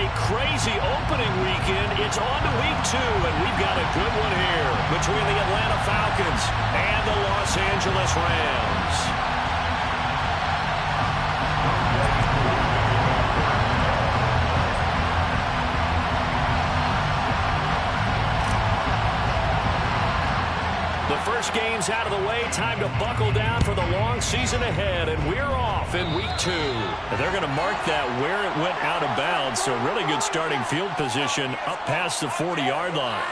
a crazy opening weekend. It's on to week 2, and we've got a good one here between the Atlanta Falcons and the Los Angeles Rams. The first game's out of the way. Time to buckle down for the long season ahead, and we're off in week 2. And they're going to mark that where it went out of bounds, so really good starting field position up past the 40-yard line.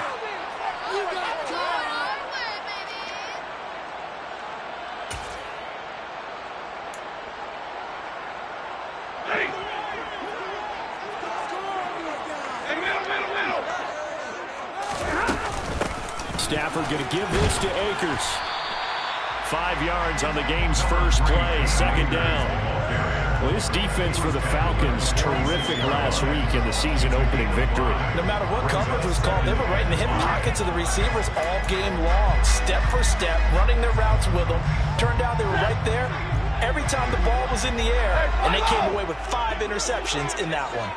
Stafford going to give this to Akers. 5 yards on the game's first play, second down. Well, this defense for the Falcons, terrific last week in the season-opening victory. No matter what coverage was called, they were right in the hip pockets of the receivers all game long, step for step, running their routes with them. Turned out they were right there every time the ball was in the air, and they came away with 5 interceptions in that one.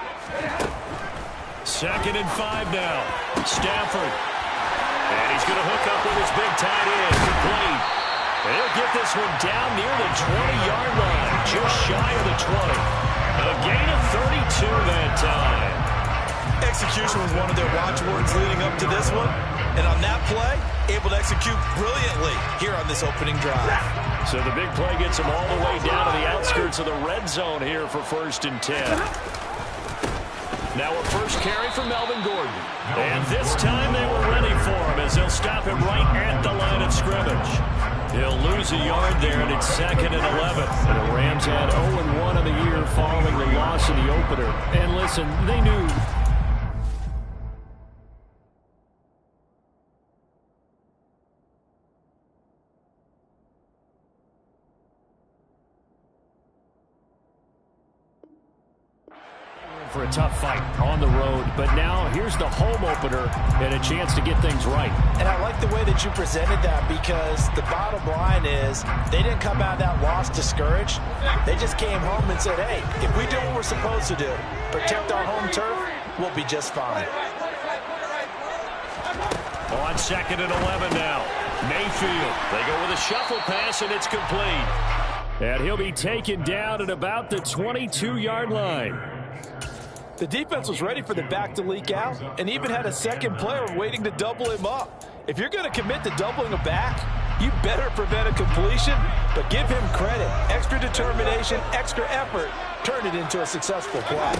2nd and 5 now. Stafford. And he's going to hook up with his big tight end. Complete. And he'll get this one down near the 20-yard line, just shy of the 20. A gain of 32 that time. Execution was one of their watchwords leading up to this one. And on that play, able to execute brilliantly here on this opening drive. So the big play gets him all the way down to the outskirts of the red zone here for 1st and 10. Now a first carry for Melvin Gordon. And this time they were ready for him as they'll stop him right at the line of scrimmage. He'll lose a yard there, and it's 2nd and 11. And the Rams had 0-1 on the year following the loss in the opener. And listen, they knew for a tough fight on the road, but now here's the home opener and a chance to get things right. And I like the way that you presented that, because the bottom line is they didn't come out of that loss discouraged. They just came home and said, hey, if we do what we're supposed to do, protect our home turf, we'll be just fine. On 2nd and 11 now. Mayfield. They go with a shuffle pass, and it's complete. And he'll be taken down at about the 22-yard line. The defense was ready for the back to leak out and even had a second player waiting to double him up. If you're going to commit to doubling a back, you better prevent a completion, but give him credit. Extra determination, extra effort, turned it into a successful play.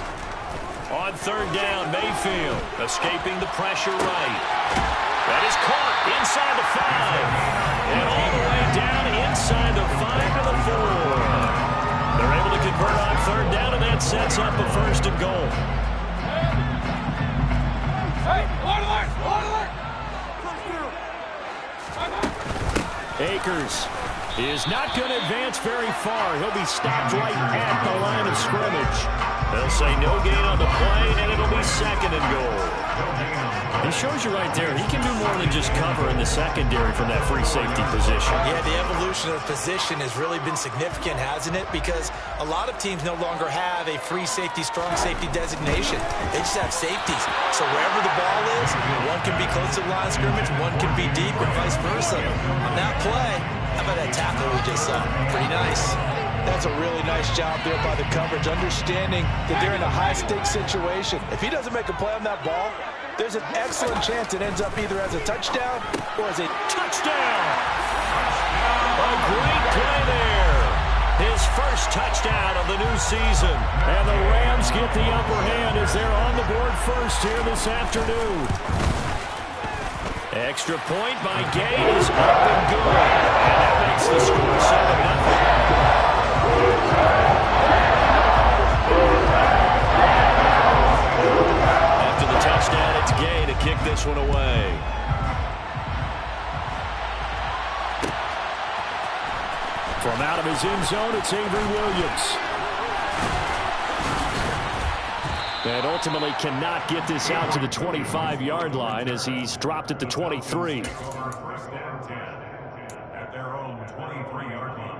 On 3rd down, Mayfield escaping the pressure right. That is caught inside the 5. And all the way down inside the 5 to the 4. They're able to convert on 3rd down, and that sets up a 1st and goal. Akers is not going to advance very far. He'll be stopped right at the line of scrimmage. They'll say no gain on the play, and it'll be 2nd and goal. He shows you right there, he can do more than just cover in the secondary from that free safety position. Yeah, the evolution of the position has really been significant, hasn't it? Because a lot of teams no longer have a free safety, strong safety designation. They just have safeties. So wherever the ball is, one can be close to the line of scrimmage, one can be deep, and vice versa. On that play, how about that tackle we just saw? Pretty nice. That's a really nice job there by the coverage, understanding that they're in a high-stakes situation. If he doesn't make a play on that ball, there's an excellent chance it ends up either as a touchdown or as a touchdown. A great play there. His first touchdown of the new season. And the Rams get the upper hand as they're on the board first here this afternoon. Extra point by Gay is up and good. And that makes the score 7-0. After the touchdown, it's Gay to kick this one away. From out of his end zone, it's Avery Williams. And ultimately cannot get this out to the 25-yard line as he's dropped at the 23. At their own 23-yard line.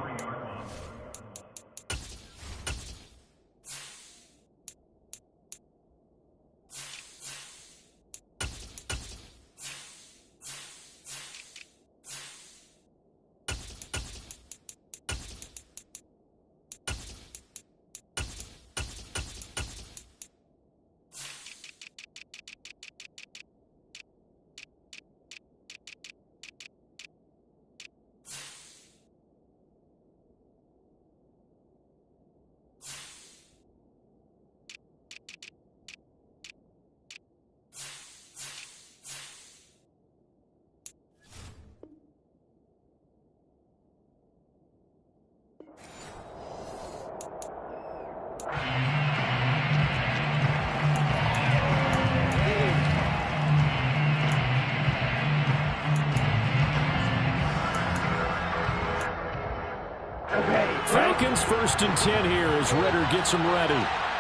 first and 10 here as Ritter gets them ready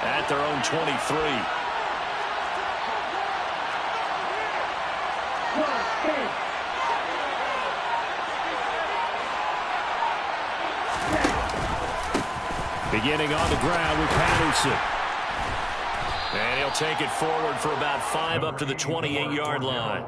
at their own 23. Beginning on the ground with Patterson. And he'll take it forward for about 5 up to the 28-yard line.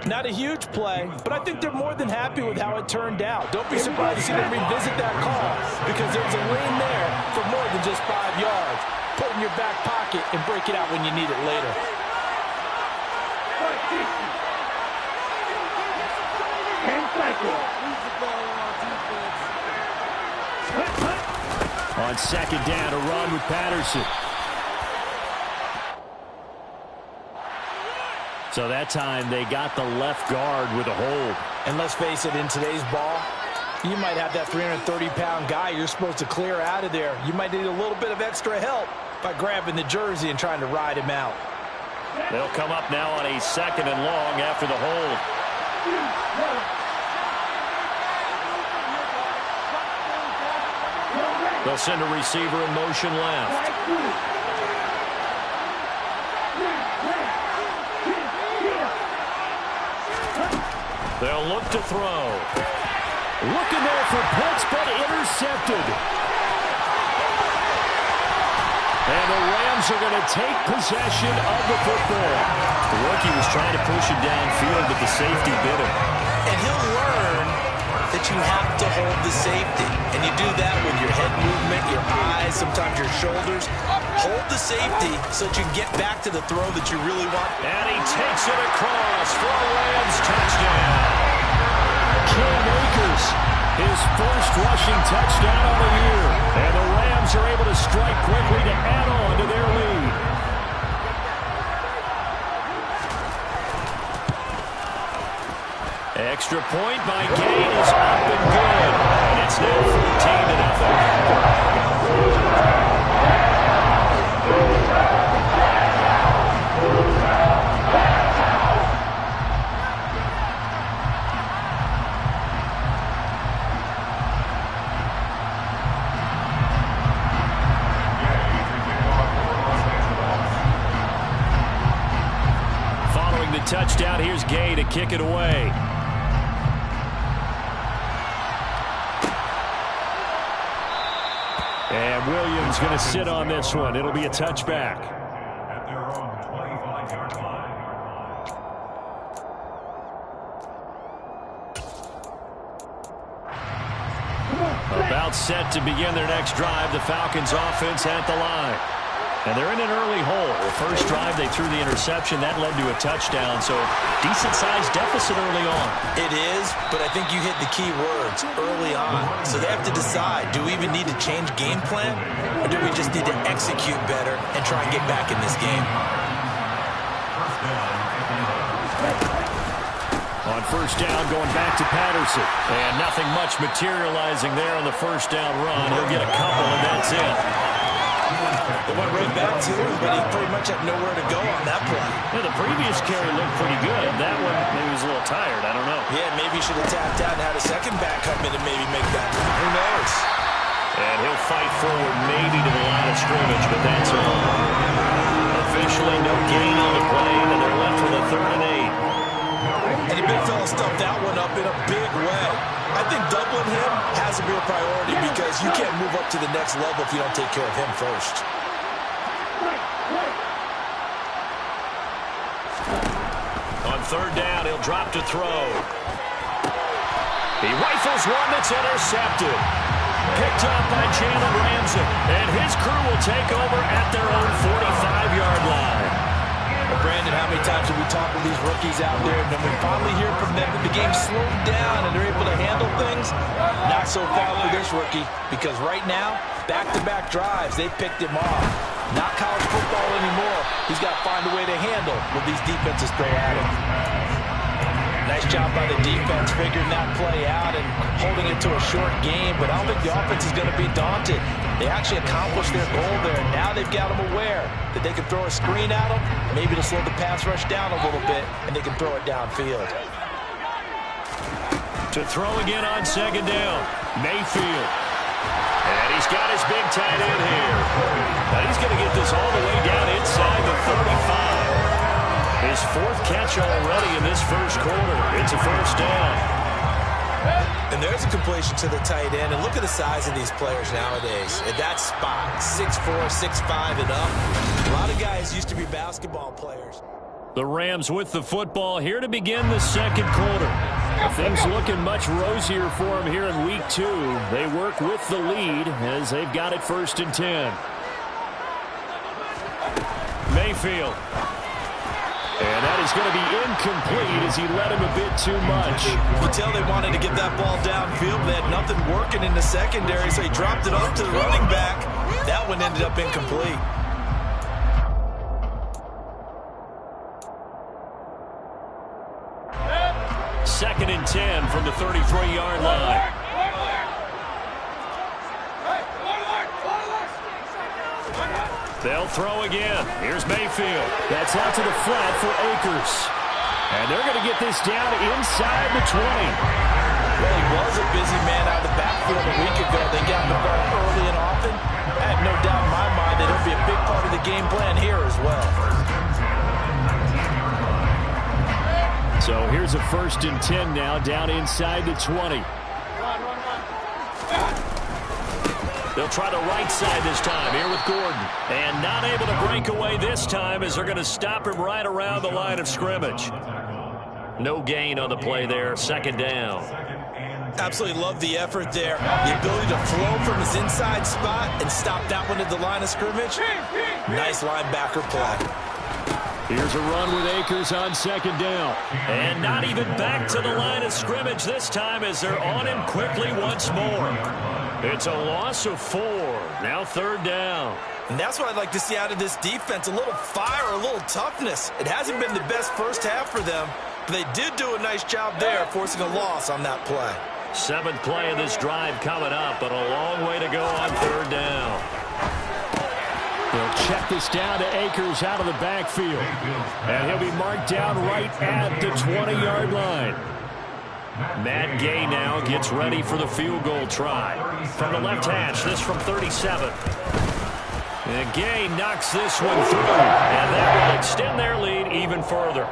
Not a huge play, but I think they're more than happy with how it turned out. Don't be surprised to see them revisit that call because there's a lane there for more than just 5 yards. Put it in your back pocket and break it out when you need it later. On second down, a run with Patterson. So that time they got the left guard with a hold. And let's face it, in today's ball, you might have that 330-pound guy you're supposed to clear out of there. You might need a little bit of extra help by grabbing the jersey and trying to ride him out. They'll come up now on a second and long after the hold. They'll send a receiver in motion left. They'll look to throw. Looking there for Pitts, but intercepted. And the Rams are going to take possession of the football. The rookie was trying to push it downfield, but the safety bit him. And he'll learn that you have to hold the safety. And you do that with your head movement, your eyes, sometimes your shoulders. Hold the safety so that you can get back to the throw that you really want. And he takes it across for a Rams touchdown. Cam Akers, his first rushing touchdown of the year. And the Rams are able to strike quickly to add on to their lead. Extra point by Gay is up and good. And it's now 14-0. Following the touchdown, here's Gay to kick it away. And Williams going to sit on this one. It'll be a touchback. At their own 25-yard line. About set to begin their next drive. The Falcons offense at the line. And they're in an early hole. The first drive, they threw the interception. That led to a touchdown. So decent-sized deficit early on. It is, but I think you hit the key words early on. So they have to decide, do we even need to change game plan? Or do we just need to execute better and try and get back in this game? On first down, going back to Patterson. And nothing much materializing there on the first down run. He'll get a couple, and that's it. It went right back to him, but he pretty much had nowhere to go on that play. Yeah, the previous carry looked pretty good. That one, maybe he was a little tired. I don't know. Yeah, maybe he should have tapped out and had a second back come in and maybe make that. Who knows? And he'll fight forward maybe to the line of scrimmage, but that's all. Officially no gain on the play, and they're left with a 3rd and 8. And the big fella stuffed that one up in a big way. I think doubling him has to be a priority because you can't move up to the next level if you don't take care of him first. On 3rd down, he'll drop to throw. He rifles one that's intercepted. Picked up by Jalen Ramsey. And his crew will take over at their own 45-yard line. Well, Brandon, how many times have we talked with these rookies out there, and then we finally hear from them that the game slowed down and they're able to handle things? Not so far for this rookie, because right now, back-to-back drives, they picked him off. Not college football anymore. He's got to find a way to handle what these defenses throw at him. Nice job by the defense figuring that play out and holding it to a short game, but I don't think the offense is going to be daunted. They actually accomplished their goal there. Now they've got them aware that they can throw a screen at them, maybe to slow the pass rush down a little bit, and they can throw it downfield. To throw again on 2nd down, Mayfield. And And he's got his big tight end here. Now he's going to get this all the way down inside the 35. His fourth catch already in this first quarter. It's a first down. And there's a completion to the tight end. And look at the size of these players nowadays. At that spot, 6'4", 6'5", and up. A lot of guys used to be basketball players. The Rams with the football here to begin the second quarter. Things looking much rosier for them here in week 2. They work with the lead as they've got it 1st and 10. Mayfield. And that is going to be incomplete as he led him a bit too much. You can tell they wanted to get that ball downfield. They had nothing working in the secondary, so he dropped it off to the running back. That one ended up incomplete. Second and 10 from the 33-yard line. They'll throw again. Here's Mayfield. That's out to the flat for Akers. And they're going to get this down inside the 20. Well, he was a busy man out of the backfield a week ago. They got the ball early and often. I have no doubt in my mind that it'll be a big part of the game plan here as well. So here's a 1st and 10 now, down inside the 20. They'll try the right side this time here with Gordon. And not able to break away this time as they're going to stop him right around the line of scrimmage. No gain on the play there, 2nd down. Absolutely love the effort there. The ability to flow from his inside spot and stop that one at the line of scrimmage. Nice linebacker play. Here's a run with Akers on 2nd down. And not even back to the line of scrimmage this time as they're on him quickly once more. It's a loss of 4. Now 3rd down. And that's what I'd like to see out of this defense. A little fire, a little toughness. It hasn't been the best first half for them, but they did do a nice job there forcing a loss on that play. 7th play of this drive coming up, but a long way to go on 3rd down. They'll check this down to Akers out of the backfield. And he'll be marked down right at the 20-yard line. Matt Gay now gets ready for the field goal try. From the left hash, this from 37. And Gay knocks this one through. And that will extend their lead even further.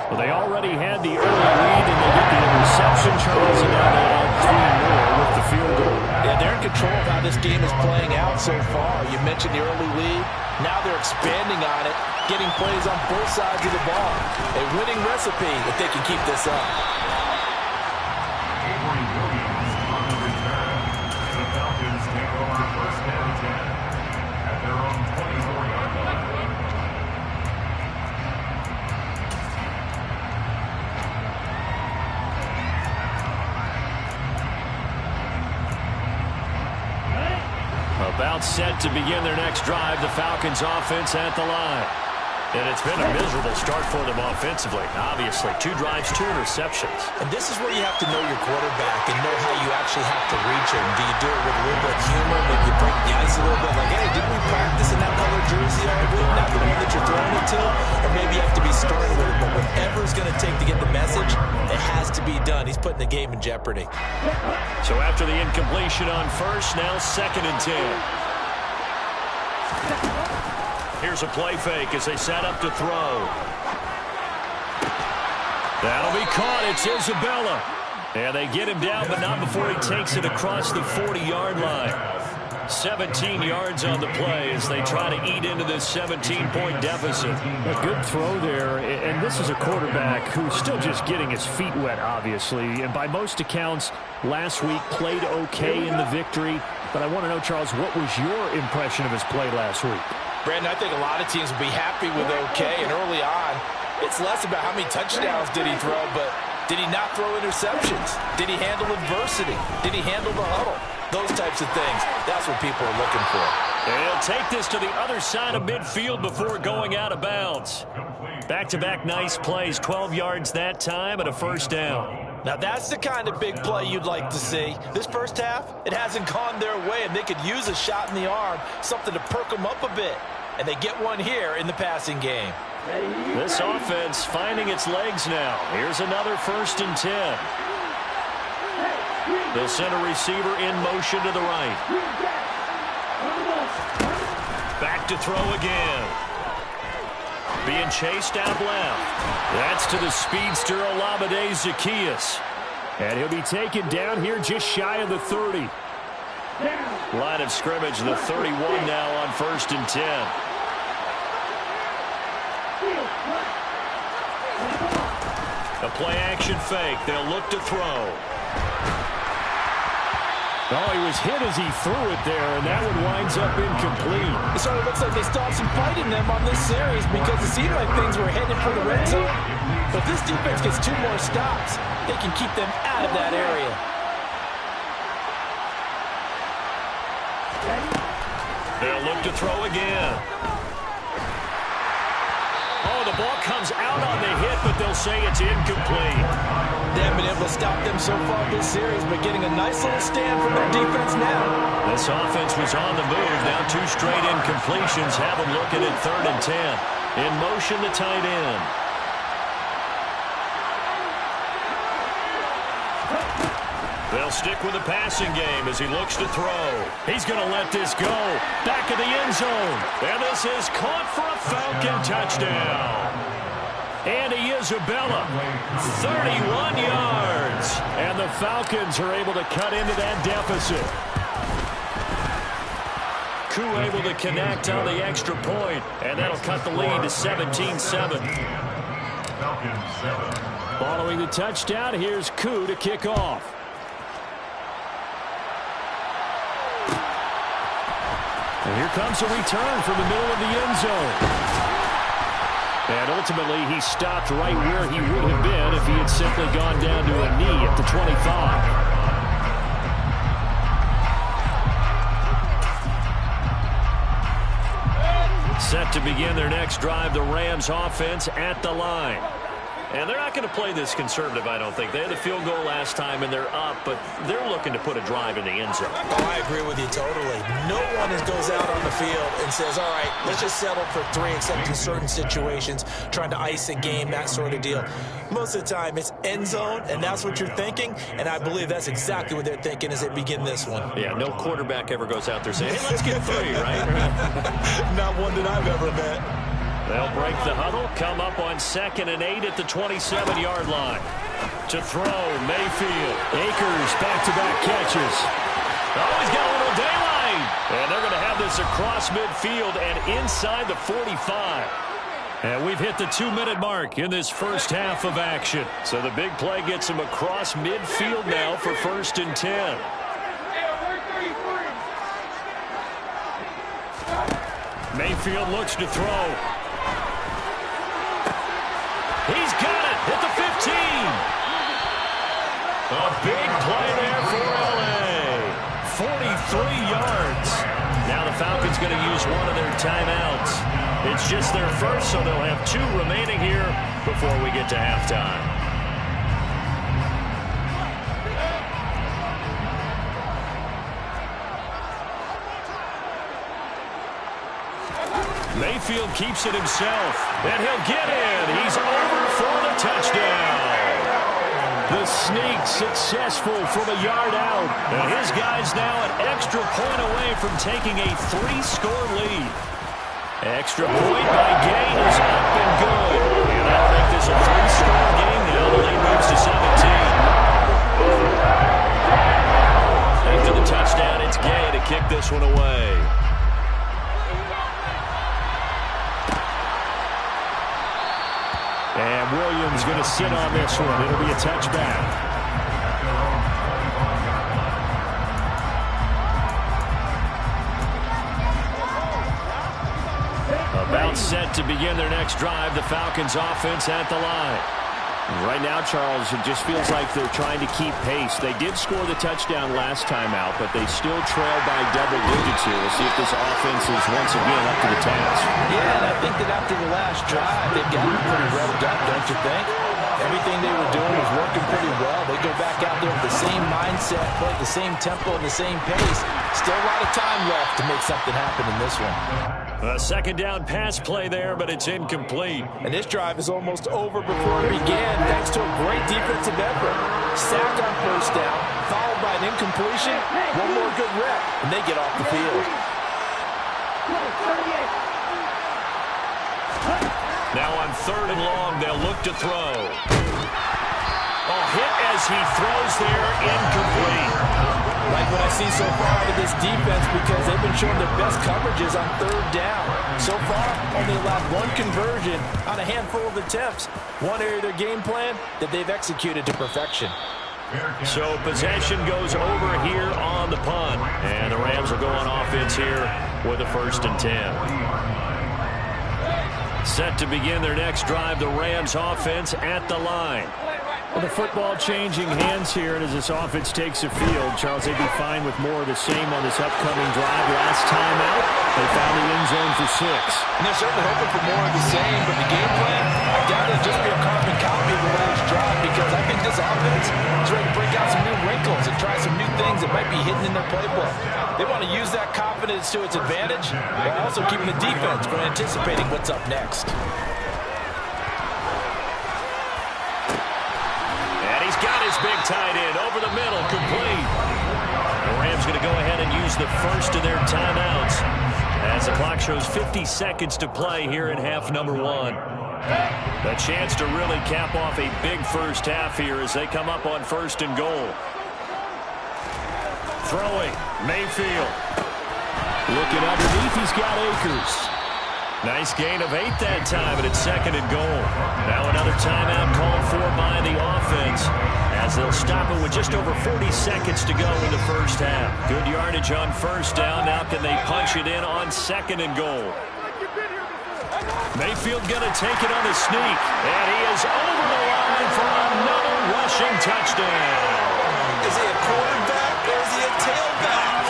Well, they already had the early lead, and they get the interception, Charles, and now they add 3 more with the field goal. Yeah, they're in control of how this game is playing out so far. You mentioned the early lead. Now they're expanding on it, getting plays on both sides of the ball. A winning recipe if they can keep this up. About set to begin their next drive, the Falcons offense at the line. And it's been a miserable start for them offensively. Obviously, 2 drives, 2 interceptions. And this is where you have to know your quarterback and know how you actually have to reach him. Do you do it with a little bit of humor? Maybe you break the ice a little bit, like, hey, didn't we practice in that color jersey all week? Not the one that you're throwing it to? Or maybe you have to be stern with it. But whatever it's going to take to get the message, it has to be done. He's putting the game in jeopardy. So after the incompletion on 1st, now 2nd and 10. Here's a play fake as they set up to throw. That'll be caught. It's Isabella. And they get him down, but not before he takes it across the 40-yard line. 17 yards on the play as they try to eat into this 17-point deficit. A good throw there, and this is a quarterback who's still just getting his feet wet, obviously. And by most accounts, last week played okay in the victory. But I want to know, Charles, what was your impression of his play last week? Brandon, I think a lot of teams will be happy with okay, and early on, it's less about how many touchdowns did he throw, but did he not throw interceptions? Did he handle adversity? Did he handle the huddle? Those types of things, that's what people are looking for. And he'll take this to the other side of midfield before going out of bounds. Back-to-back nice plays, 12 yards that time and a 1st down. Now that's the kind of big play you'd like to see. This first half, it hasn't gone their way, and they could use a shot in the arm, something to perk them up a bit. And they get one here in the passing game. This offense finding its legs now. Here's another 1st and 10. They'll send a receiver in motion to the right. Back to throw again. Being chased out left. That's to the speedster Olamide Zaccheaus. And he'll be taken down here just shy of the 30. Line of scrimmage, the 31 now on 1st and 10. A play-action fake. They'll look to throw. Oh, he was hit as he threw it there, and that one winds up incomplete. It sort of looks like they still have some fight in them on this series because it seemed like things were headed for the red zone. But if this defense gets 2 more stops, they can keep them out of that area. They'll look to throw again. Oh, the ball comes out on the hit, but they'll say it's incomplete. They haven't been able to stop them so far this series, but getting a nice little stand from their defense now. This offense was on the move. Now 2 straight incompletions have them looking at 3rd and 10. In motion, the tight end. They'll stick with the passing game as he looks to throw. He's going to let this go. Back of the end zone. And this is caught for a Falcon touchdown. Andy Isabella, 31 yards. And the Falcons are able to cut into that deficit. Koo able to connect on the extra point, and that'll cut the lead to 17-7. Following the touchdown, here's Koo to kick off. And here comes a return from the middle of the end zone. And ultimately, he stopped right where he would have been if he had simply gone down to a knee at the 25. Set to begin their next drive, the Rams offense at the line. And they're not going to play this conservative, I don't think. They had the field goal last time, and they're up, but they're looking to put a drive in the end zone. Oh, I agree with you totally. No one goes out on the field and says, all right, let's just settle for 3, except in certain situations, trying to ice a game, that sort of deal. Most of the time, it's end zone, and that's what you're thinking, and I believe that's exactly what they're thinking as they begin this one. Yeah, no quarterback ever goes out there saying, hey, let's get 3, right? Not one that I've ever met. They'll break the huddle, come up on 2nd and 8 at the 27-yard line. To throw, Mayfield. Akers, back-to-back catches. Oh, he's got a little daylight. And they're going to have this across midfield and inside the 45. And we've hit the 2-minute mark in this first half of action. So the big play gets him across midfield now for 1st and 10. Mayfield looks to throw. He's got it at the 15. A big play there for L.A. 43 yards. Now the Falcons going to use one of their timeouts. It's just their first, so they'll have 2 remaining here before we get to halftime. Mayfield keeps it himself, and he'll get in. He's over for the touchdown. The sneak successful from a yard out. And his guy's now an extra point away from taking a 3-score lead. Extra point by Gay is up and good. And that'll make this a 3-score game now. The lead moves to 17. After the touchdown, it's Gay to kick this one away. And Williams going to sit on this one. It'll be a touchback. About set to begin their next drive. The Falcons offense at the line. Right now, Charles, it just feels like they're trying to keep pace. They did score the touchdown last time out, but they still trail by double digits here. We'll see if this offense is once again up to the task. Yeah, and I think that after the last drive, they've gotten pretty revved up, don't you think? Everything they were doing was working pretty well. They go back out there with the same mindset, play at the same tempo and the same pace. Still a lot of time left to make something happen in this one. A 2nd down pass play there, but it's incomplete. And this drive is almost over before it began, thanks to a great defensive effort. Sack on 1st down, followed by an incompletion, one more good rep, and they get off the field. Now on 3rd and long, they'll look to throw. Oh, hit as he throws there, incomplete. Like what I see so far out of this defense, because they've been showing their best coverages on 3rd down. So far, only allowed 1 conversion on a handful of attempts. One area of their game plan that they've executed to perfection. So possession goes over here on the punt. And the Rams will go on offense here with a 1st and 10. Set to begin their next drive, the Rams offense at the line. Well, the football changing hands here, and as this offense takes the field, Charles, they'd be fine with more of the same on this upcoming drive. Last time out, they found the end zone for 6. And they're certainly hoping for more of the same, but the game plan, I doubt it'll just be a carbon copy of the last drive, because I think this offense is ready to break out some new wrinkles and try some new things that might be hidden in their playbook. They want to use that confidence to its advantage, while also keeping the defense from anticipating what's up next. Got his big tight end over the middle, complete. The Rams going to go ahead and use the first of their timeouts as the clock shows 50 seconds to play here in half number 1. A chance to really cap off a big first half here as they come up on 1st and goal. Throwing, Mayfield. Looking underneath, he's got Akers. Nice gain of 8 that time, and it's 2nd and goal. Now another timeout called for by the offense as they'll stop it with just over 40 seconds to go in the first half. Good yardage on 1st down. Now can they punch it in on 2nd and goal? Mayfield going to take it on the sneak, and he is over the line for another rushing touchdown. Is he a quarterback or is he a tailback?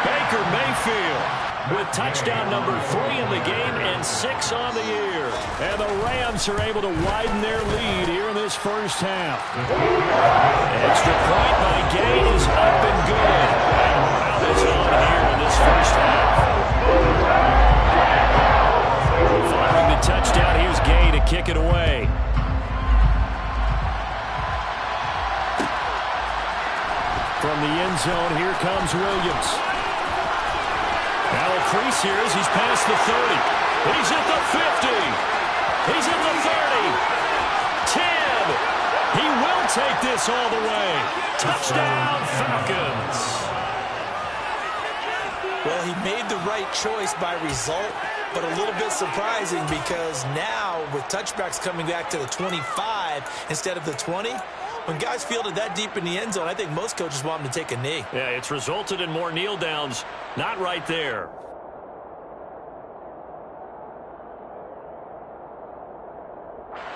Baker Mayfield with touchdown number 3 in the game and 6 on the year. And the Rams are able to widen their lead here in this first half. Extra point by Gay is up and good. And wow, it's on here in this first half. Following the touchdown, here's Gay to kick it away. From the end zone, here comes Williams. Now a crease here as he's past the 30. He's at the 50. He's at the 30. 10. He will take this all the way. Touchdown, Falcons. Well, he made the right choice by result, but a little bit surprising because now with touchbacks coming back to the 25 instead of the 20, when guys fielded that deep in the end zone, I think most coaches want them to take a knee. Yeah, it's resulted in more kneel downs. Not right there.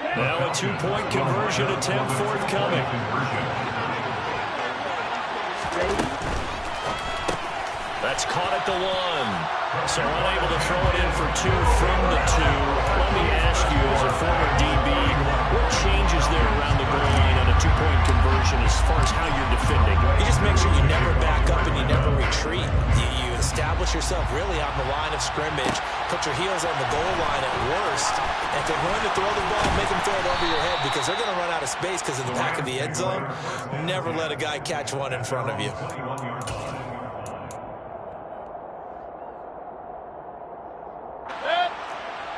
Now a 2-point conversion attempt forthcoming. That's caught at the 1. So unable to throw it in for 2 from the 2. Let me ask you, as a former DB, what changes there around the goal line on a 2-point conversion as far as how you're defending? You just make sure you never back up and you never retreat. You establish yourself really on the line of scrimmage, put your heels on the goal line at worst. And if they're going to throw the ball, make them throw it over your head because they're going to run out of space because of the back of the end zone. Never let a guy catch one in front of you.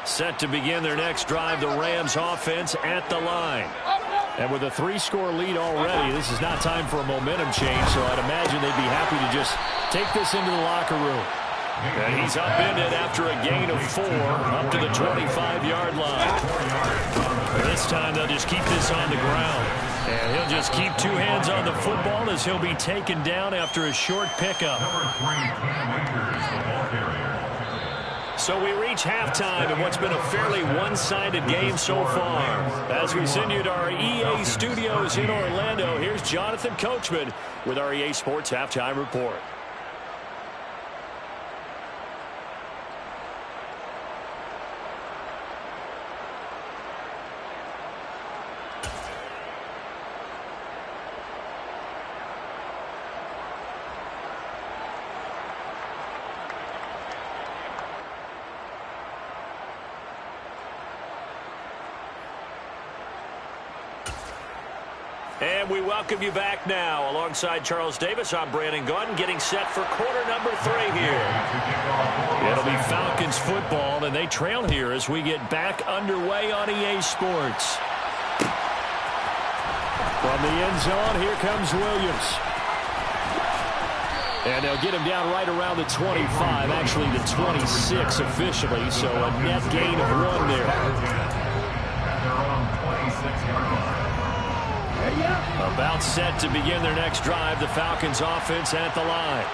Set to begin their next drive, the Rams offense at the line. And with a 3-score lead already, this is not time for a momentum change, so I'd imagine they'd be happy to just take this into the locker room. And he's upended after a gain of 4 up to the 25-yard line. This time they'll just keep this on the ground. And he'll just keep 2 hands on the football as he'll be taken down after a short pickup. So we reach halftime in what's been a fairly one-sided game so far. As we send you to our EA studios in Orlando, here's Jonathan Coachman with our EA Sports Halftime Report. And we welcome you back now. Alongside Charles Davis, I'm Brandon Gunn, getting set for quarter number 3 here. It'll be Falcons football, and they trail here as we get back underway on EA Sports. From the end zone, here comes Williams. And they'll get him down right around the 25, actually the 26 officially, so a net gain of 1 there. About set to begin their next drive, the Falcons offense at the line.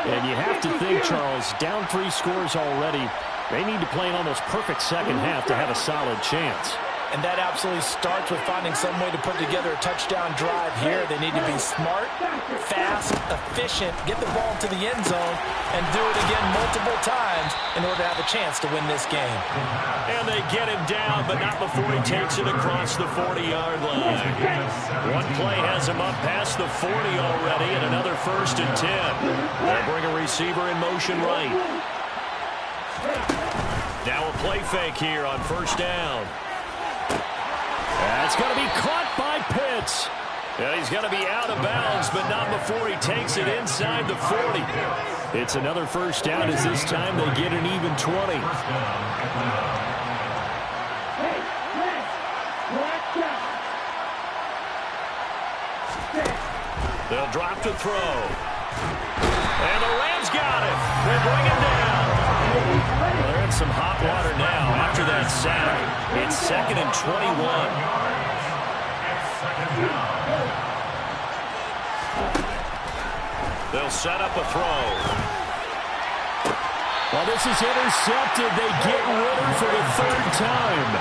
And you have to think, Charles, down 3 scores already. They need to play an almost perfect second half to have a solid chance. And that absolutely starts with finding some way to put together a touchdown drive here. They need to be smart, fast, efficient, get the ball to the end zone, and do it again multiple times in order to have a chance to win this game. And they get him down, but not before he takes it across the 40-yard line. One play has him up past the 40 already, and another 1st and 10. They'll bring a receiver in motion right. Now a play fake here on 1st down. That's going to be caught by Pitts. And he's going to be out of bounds, but not before he takes it inside the 40. It's another 1st down as this time they get an even 20. They'll drop to throw. And the Rams got it. They bring him down. Well, they're in some hot water now after that sack. It's 2nd and 21. They'll set up a throw. Well, this is intercepted. They get Ritter for the 3rd time.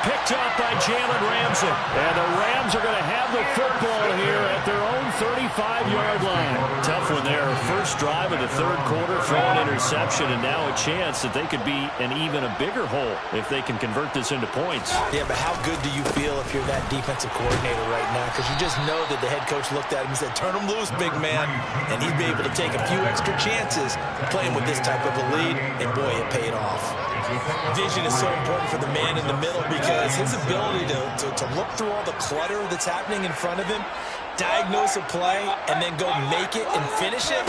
Picked off by Jalen Ramsey. And the Rams are going to have the football here at their own 35-yard line. Tough one there. First drive of the 3rd quarter, throwing interception, and now a chance that they could be in even a bigger hole if they can convert this into points. Yeah, but how good do you feel if you're that defensive coordinator right now? Because you just know that the head coach looked at him and said, turn him loose, big man. And he'd be able to take a few extra chances playing with this type of a lead, and boy, it paid off. Vision is so important for the man in the middle because his ability to look through all the clutter that's happening in front of him, diagnose a play, and then go make it and finish it,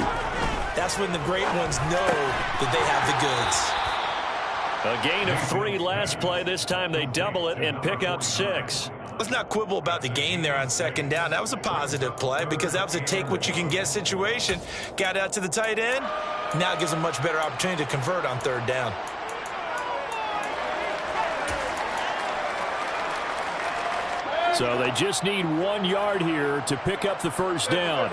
that's when the great ones know that they have the goods. A gain of 3 last play. This time they double it and pick up 6. Let's not quibble about the gain there on 2nd down. That was a positive play because that was a take-what-you-can-get situation. Got out to the tight end. Now it gives them a much better opportunity to convert on 3rd down. So they just need 1 yard here to pick up the 1st down.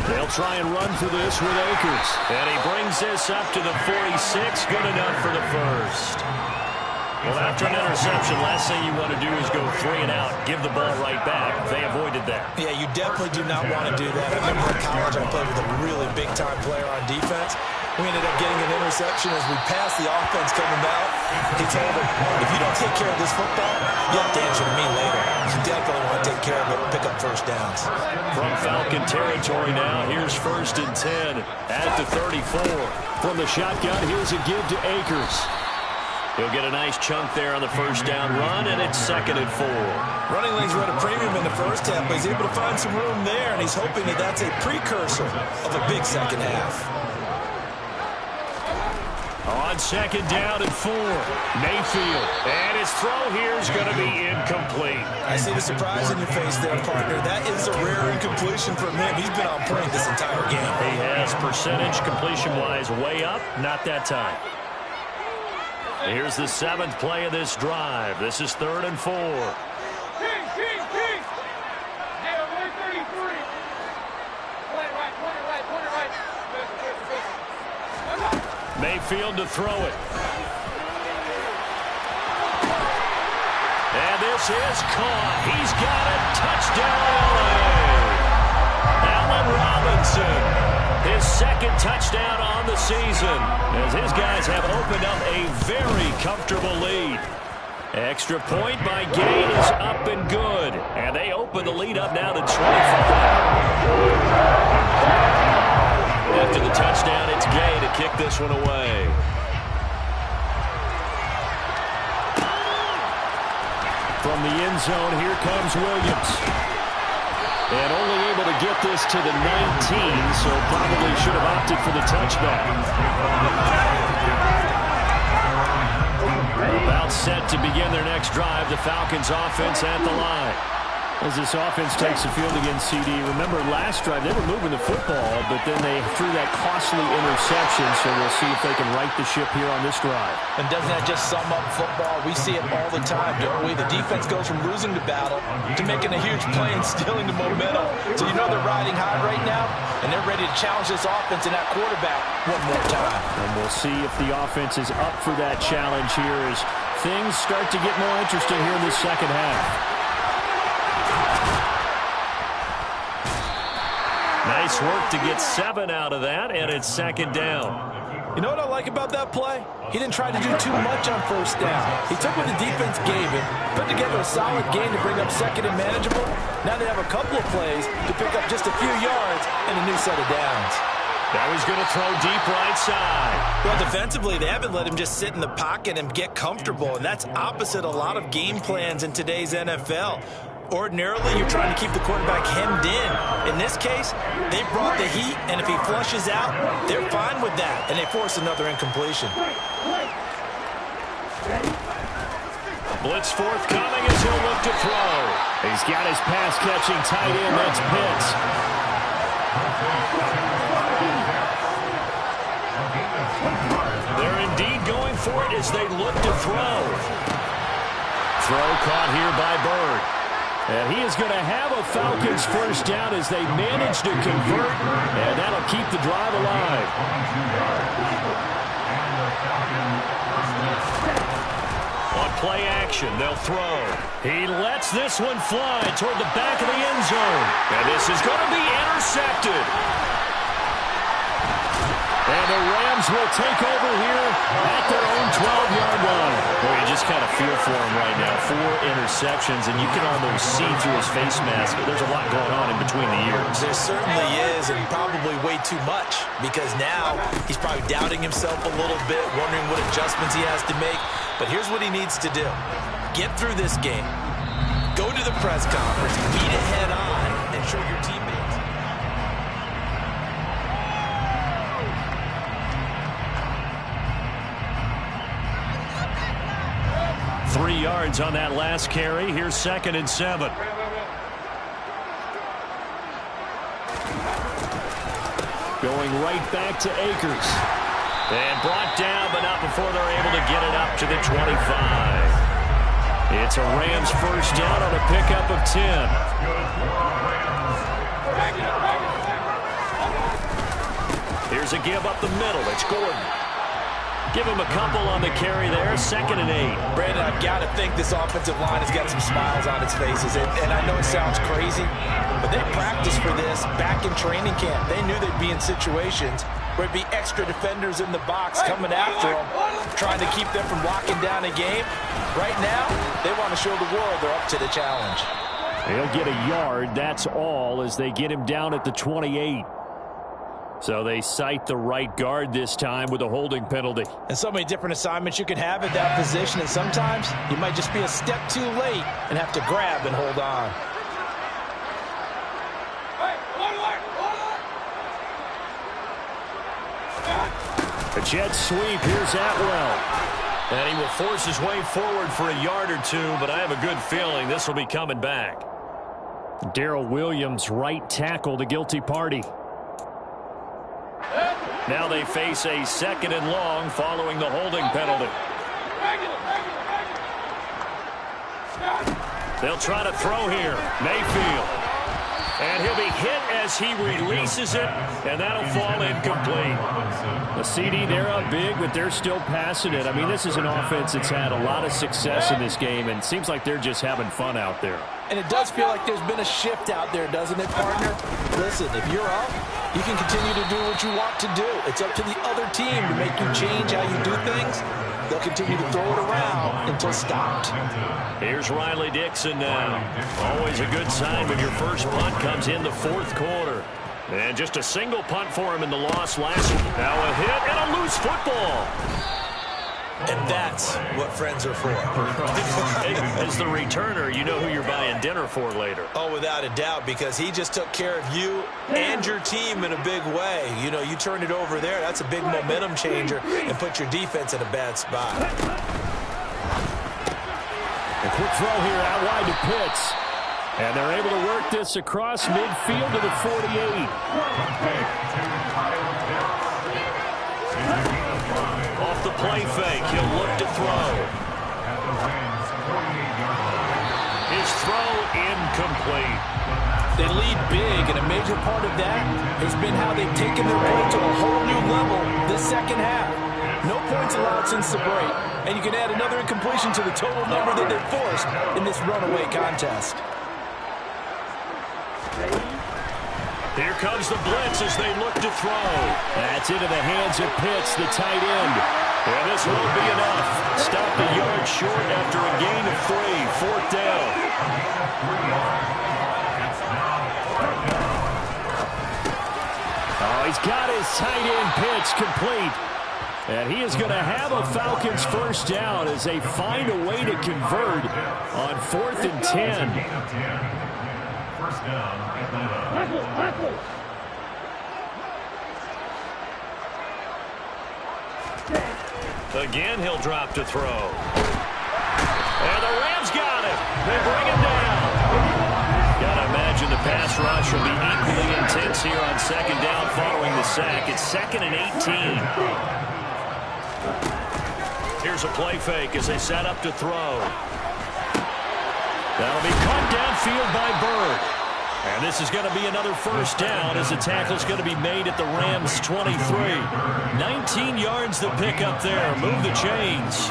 They'll try and run for this with Akers. And he brings this up to the 46. Good enough for the 1st. Well, after an interception, last thing you want to do is go 3 and out, give the ball right back. They avoided that. Yeah, you definitely do not want to do that. I remember in college I played with a really big-time player on defense. We ended up getting an interception as we passed the offense coming out. He told him, if you don't take care of this football, you have to answer to me later. You definitely want to take care of it and pick up 1st downs. From Falcon territory now, here's 1st and 10 at the 34. From the shotgun, here's a give to Akers. He'll get a nice chunk there on the 1st down run, and it's 2nd and 4. Running lanes were at a premium in the 1st half, but he's able to find some room there, and he's hoping that that's a precursor of a big 2nd half. On 2nd down and 4, Mayfield. And his throw here is going to be incomplete. I see the surprise in your face there, partner. That is a rare incompletion from him. He's been on point this entire game. He has percentage completion-wise way up, not that time. Here's the 7th play of this drive. This is 3rd and 4. Mayfield to throw it. And this is caught. He's got it. Touchdown, LA. Allen Robinson. His 2nd touchdown on the season as his guys have opened up a very comfortable lead. Extra point by Gay is up and good. And they open the lead up now to 25. After the touchdown, it's Gay to kick this one away. From from the end zone. Here comes Williams. And only able to get this to the 19, so probably should have opted for the touchback. About set to begin their next drive. The Falcons offense at the line. As this offense takes the field against CD, remember last drive they were moving the football, but then they threw that costly interception, so we'll see if they can right the ship here on this drive. And doesn't that just sum up football? We see it all the time, don't we? The defense goes from losing the battle to making a huge play and stealing the momentum. So you know they're riding high right now, and they're ready to challenge this offense and that quarterback one more time. And we'll see if the offense is up for that challenge here as things start to get more interesting here in this second half. Nice work to get 7 out of that, and it's second down. You know what I like about that play? He didn't try to do too much on first down. He took what the defense gave him, put together a solid game to bring up second and manageable. Now they have a couple of plays to pick up just a few yards and a new set of downs. Now he's going to throw deep right side. Well, defensively, they haven't let him just sit in the pocket and get comfortable, and that's opposite a lot of game plans in today's NFL. Ordinarily, you're trying to keep the quarterback hemmed in. In this case, they brought the heat, and if he flushes out, they're fine with that, and they force another incompletion. Blitz forthcoming as he'll look to throw. He's got his pass-catching tight end. That's Pitts. They're indeed going for it as they look to throw. Throw caught here by Bird. And he is going to have a Falcons first down as they manage to convert, and that'll keep the drive alive. On play action, they'll throw. He lets this one fly toward the back of the end zone. And this is going to be intercepted. And the Rams will take over here at their own 12-yard line. Boy, you just kind of feel for him right now. 4 interceptions, and you can almost see through his face mask. There's a lot going on in between the ears. There certainly is, and probably way too much, because now he's probably doubting himself a little bit, wondering what adjustments he has to make. But here's what he needs to do. Get through this game. Go to the press conference, meet it head on, and show your teammates. 3 yards on that last carry. Here's 2nd and 7. Going right back to Akers. And brought down, but not before they're able to get it up to the 25. It's a Rams first down on a pickup of 10. Here's a give up the middle. It's Gordon. Give him a couple on the carry there. 2nd and 8. Brandon, I've got to think this offensive line has got some smiles on its faces. And I know it sounds crazy, but they practiced for this back in training camp. They knew they'd be in situations where it'd be extra defenders in the box coming after them, trying to keep them from locking down a game. Right now, they want to show the world they're up to the challenge. They'll get a yard, that's all, as they get him down at the 28. So they cite the right guard this time with a holding penalty. And so many different assignments you can have at that position, and sometimes you might just be a step too late and have to grab and hold on. A jet sweep, here's Atwell. And he will force his way forward for a yard or two, but I have a good feeling this will be coming back. Darrell Williams, right tackle, the guilty party. Now they face a 2nd and long following the holding penalty. They'll try to throw here. Mayfield. And he'll be hit as he releases it, and that'll fall incomplete. The CD, they're up big, but they're still passing it. I mean, this is an offense that's had a lot of success in this game, and it seems like they're just having fun out there. And it does feel like there's been a shift out there, doesn't it, partner? Listen, if you're up, you can continue to do what you want to do. It's up to the other team to make you change how you do things. They'll continue to throw it around until stopped. Here's Riley Dixon now. Always a good sign when your first punt comes in the 4th quarter. And just a single punt for him in the loss last week. Now a hit and a loose football. And That's what friends are for. As the returner, you know who you're buying dinner for later. Oh, without a doubt, because he just took care of you and your team in a big way. You know, you turned it over there. That's a big momentum changer and put your defense in a bad spot. A quick throw here out wide to Pitts. And they're able to work this across midfield to the 48. Off the play fake, he'll look to throw. His throw incomplete. They lead big, and a major part of that has been how they've taken their play to a whole new level this second half. No points allowed since the break, and you can add another incompletion to the total number that they've forced in this runaway contest. Here comes the blitz as they look to throw. That's into the hands of Pitts, the tight end. And this won't be enough. Stopped a yard short after a gain of 3. 4th down. Oh, he's got his tight end Pitts complete. And he is going to have a Falcons first down as they find a way to convert on 4th and 10. First down, Atlanta. Again, he'll drop to throw. And the Rams got it. They bring him down. Gotta imagine the pass rush will be equally intense here on 2nd down following the sack. It's 2nd and 18. Here's a play fake as they set up to throw. That'll be caught downfield by Bird. And this is going to be another first down as the tackle's going to be made at the Rams' 23. 19 yards to pick up there. Move the chains.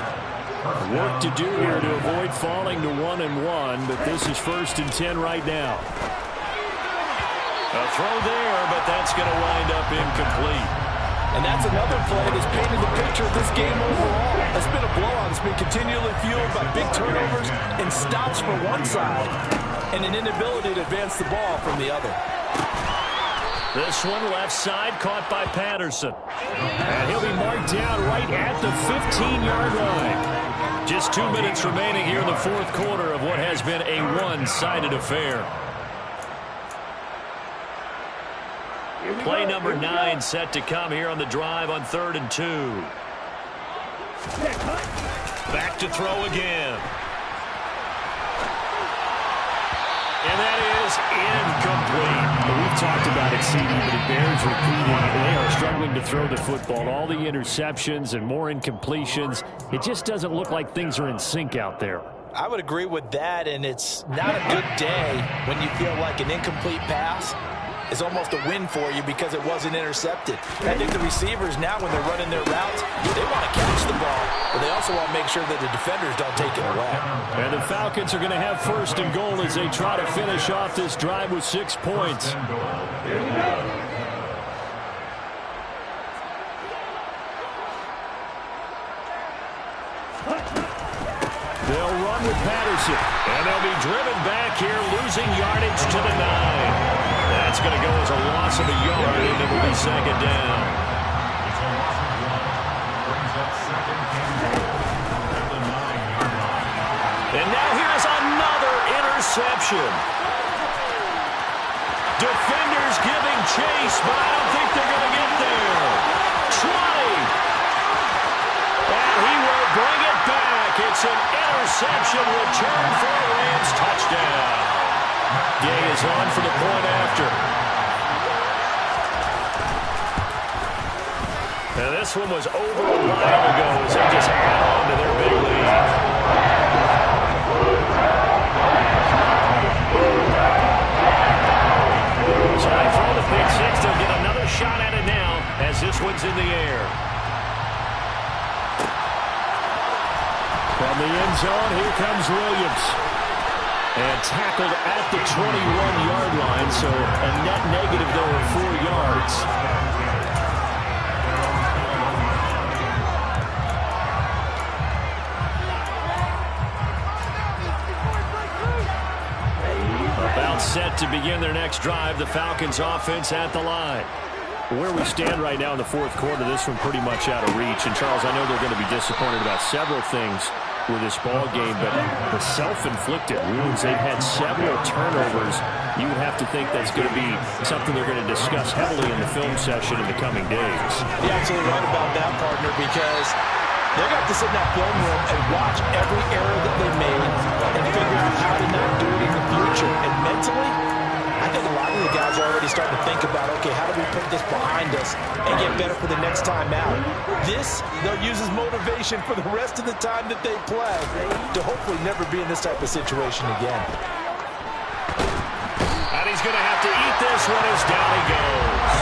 Work to do here to avoid falling to 1-1, but this is 1st and 10 right now. A throw there, but that's going to wind up incomplete. And that's another play that's painted the picture of this game overall. It's been a blowout. It's been continually fueled by big turnovers and stops from one side and an inability to advance the ball from the other. This one left side caught by Patterson. And he'll be marked down right at the 15-yard line. Just 2 minutes remaining here in the 4th quarter of what has been a one-sided affair. Play number 9 set to come here on the drive on 3rd and 2. Back to throw again. And that is incomplete. We've talked about it, CD, but it bears repeating. They are struggling to throw the football. All the interceptions and more incompletions. It just doesn't look like things are in sync out there. I would agree with that, and it's not a good day when you feel like an incomplete pass is almost a win for you because it wasn't intercepted. I think the receivers now, when they're running their routes, they want to catch the ball, but they also want to make sure that the defenders don't take it away. And the Falcons are going to have 1st and goal as they try to finish off this drive with 6 points. They'll run with Patterson. And they'll be driven back here, losing yardage to the 9. That's going to go as a loss of a yard, and it will be 2nd down. And now here's another interception. Defenders giving chase, but I don't think they're going to get there. 20. And he will bring it back. It's an interception return for a Rams touchdown. Gay is on for the point after. Now this one was over a while ago as they just add on to their big lead. So they throw the pick six. They'll get another shot at it now as this one's in the air. From the end zone, here comes Williams. And tackled at the 21-yard line, so a net negative there of 4 yards. About set to begin their next drive, the Falcons offense at the line. Where we stand right now in the fourth quarter, this one pretty much out of reach. And, Charles, I know they're going to be disappointed about several things with this ball game, but the self-inflicted wounds, they've had several turnovers. You would have to think that's going to be something they're going to discuss heavily in the film session in the coming days. You're absolutely right about that, partner, because they're going to have to sit in that film room and watch every error that they made and figure out how to not do it in the future. And mentally, I think a lot of the guys are already starting to think about, okay, how do we put this behind us and get better for the next time out? This, they'll use as motivation for the rest of the time that they play to hopefully never be in this type of situation again. And he's going to have to eat this one as down he goes.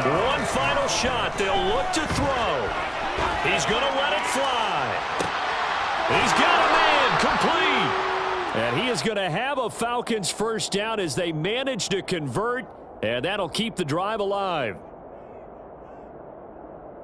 One final shot. They'll look to throw. He's going to let it fly. He's got a man complete. And he is going to have a Falcons first down as they manage to convert, and that'll keep the drive alive.